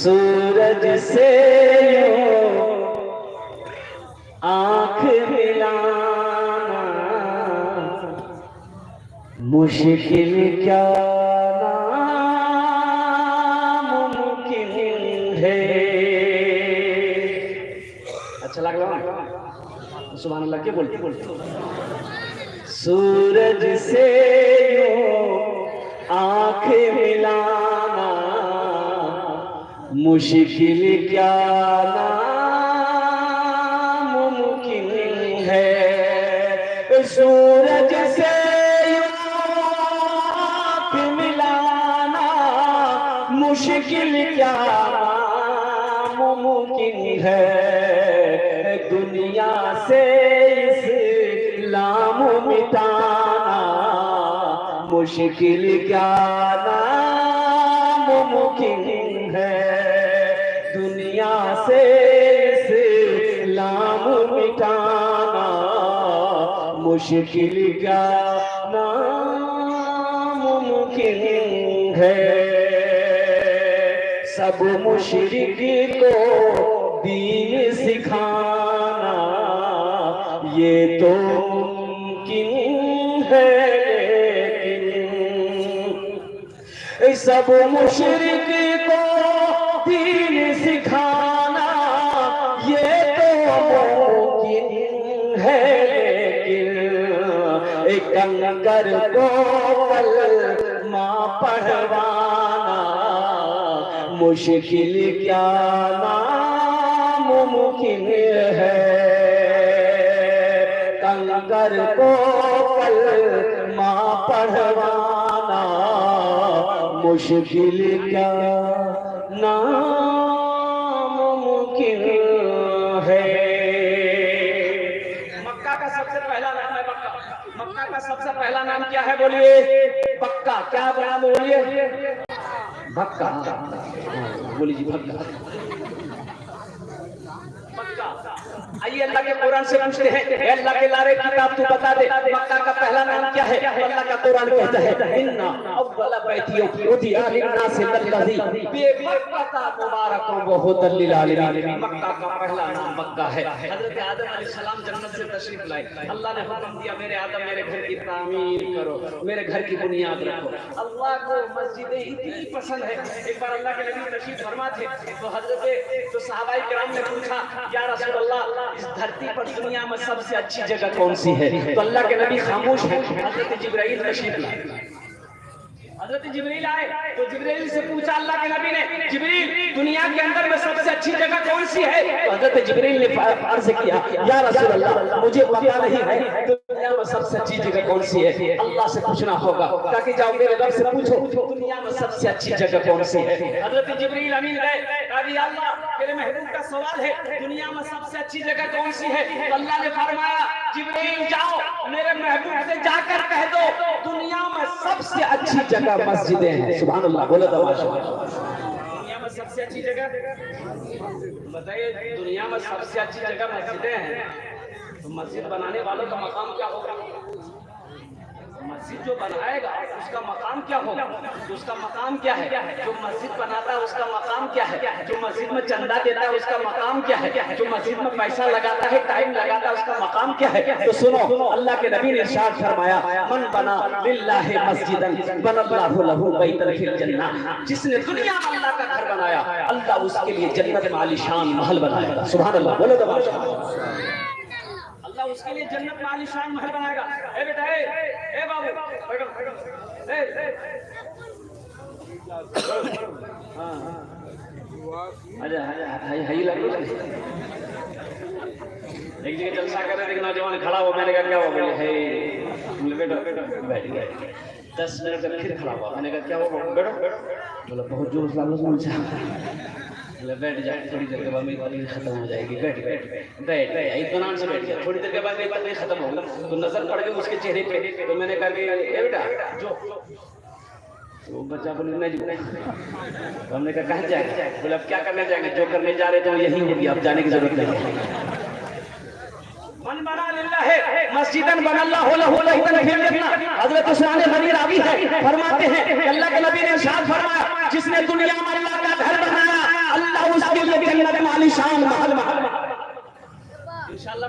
سورج سے یوں آنکھ ملانا مشکل کیا ناممکن ہے۔ اچھا لگ رہا ہے؟ سبحان اللہ کے بولتے سورج سے یوں آنکھ ملانا مشکل کیا ناممکن ہے۔ سورج سے آنکھ ملانا مشکل کیا ناممکن ہے۔ دنیا سے اسلام مٹانا مشکل کیا ناممکن ہے۔ دنیا سے اسلام مٹانا مشکل کیا ناممکن ہے۔ سب مشرک کو دین سکھانا یہ تو ممکن ہے، لیکن سب مشرک کو دین سکھانا یہ تو ممکن ہے، لیکن کنگر کو کلمہ پڑھوانا مشکل کیا ناممکن ہے۔ کنگر کو کلمہ پڑھوانا مشکل کیا ناممکن ہے۔ مکہ کا سب سے پہلا نام ہے مکہ۔ مکہ کا سب سے پہلا نام کیا ہے بولیے؟ بکہ۔ کیا نام بولیے؟ بکہ۔ بولیے جی بکہ۔ آئیے اللہ کے قرآن سے پوچھتے ہیں، اے اللہ کے لارے کتاب تو بتا دے مکہ کا پہلا نام کیا ہے؟ اللہ کا قرآن کہتا ہے اِنَّا أَوَّلَ بَيْتٍ وُضِعَ لِلنَّاسِ لَلَّذِي بِبَكَّةَ مُبَارَكٌ وَهُدًى لِلْعَالَمِينَ۔ مکہ کا پہلا نام مکہ ہے۔ حضرت آدم علیہ السلام جنت سے تشریف لائے، اللہ نے حکم دیا میرے آدم میرے گھر کی تعمیر کرو، میرے گھر کی بنیاد رکھو۔ اللہ کو مسجدیں اتنی پسند ہے۔ ایک بار اللہ کے نبی تشریف فرما تھے تو حضرت تو صحابہ کرام نے پوچھا یا رسول اللہ اس دھرتی پر دنیا میں سب سے اچھی جگہ کون سی ہے؟ تو اللہ کے نبی خاموش ہیں۔ حضرت جبرائیل تشریف لائے، حضرت جبرائیل آئے تو جبرائیل سے پوچھا اللہ کے نبی نے جبرائیل دنیا کے اندر میں سب سے اچھی جگہ کون سی ہے؟ تو حضرت جبرائیل نے عرض کیا یا رسول اللہ مجھے پتہ نہیں ہے دنیا میں سب سے اچھی جگہ کون سی ہے، اللہ سے پوچھنا ہوگا تاکہ جاؤ میرے رب سے پوچھو دنیا میں سب سے اچھی جگہ کون سی ہے۔ حضرت جبرائیل امین گئے، کہا یا اللہ میرے محبوب کا سوال ہے دنیا میں سب سے اچھی جگہ کون سی ہے؟ تو اللہ نے فرمایا جبرائیل جاؤ میرے محبوب سے جا کر کہہ دو دنیا میں سب سے اچھی جگہ مسجدیں ہیں۔ سبحان اللہ بولے تو ماشاءاللہ۔ دنیا میں سب سے اچھی جگہ بتائیے، دنیا میں سب سے اچھی جگہ مسجدیں ہیں تو مسجد بنانے والوں کا مقام کیا ہوگا؟ مسجد جو بنائے گا اس کا مقام کیا ہوگا؟ اس کا مقام کیا ہے؟ جو مسجد بناتا ہے اس کا مقام کیا ہے؟ جو مسجد میں چندہ دیتا ہے اس کا مقام کیا ہے؟ جو مسجد میں پیسہ لگاتا ہے ٹائم لگاتا ہے اس کا مقام کیا ہے؟ تو سنو اللہ کے نبی نے ارشاد فرمایا من بنا للہ مسجدا بنى اللہ لہ بیتا فی الجنہ، جس نے دنیا میں اللہ کا گھر بنایا اللہ اس کے لیے جنت میں عالی شان محل بنائے گا۔ سبحان اللہ بولے تو ماشاءاللہ۔ اس کے لیے جنت میں عالی شان محل بنائے گا۔ اے بیٹا اے بابو ایک جگہ جلسہ کر رہے تھے نوجوان کھڑا ہوا، میں نے کہا کیا ہوا؟ بولے بیٹا بیٹھ گئے 10 منٹ تک پھر کھڑا ہوا، میں نے کہا کیا ہوا؟ بیٹھو۔ بولا بہت جوش لگا مجھے، بیٹھ جائے تھوڑی دیر کے بعد میری باتیں ختم ہو جائے گی، بیٹھ اطمینان سے بیٹھ گیا۔ تھوڑی دیر کے بعد میری باتیں ختم ہو گئی تو نظر پڑ گئی اس کے چہرے پہ، تو میں نے کہا کہ اے بیٹا جو تو بچہ بولے نہیں، تو ہم نے کہا کہاں جائیں گے؟ بولے اب کیا کرنے جائیں گے؟ جو کرنے جا رہے تھے یہی ہوگی، اب جانے کی ضرورت نہیں ہے۔ من بنا للہ مسجداً بنى اللہ لہ بیتا فی الجنہ۔ حضرت عثمان غنی راوی ہے، فرماتے ہیں اللہ کے نبی نے ارشاد فرمایا جس نے دنیا میں اللہ کا گھر بنایا عالیشان محل انشاءاللہ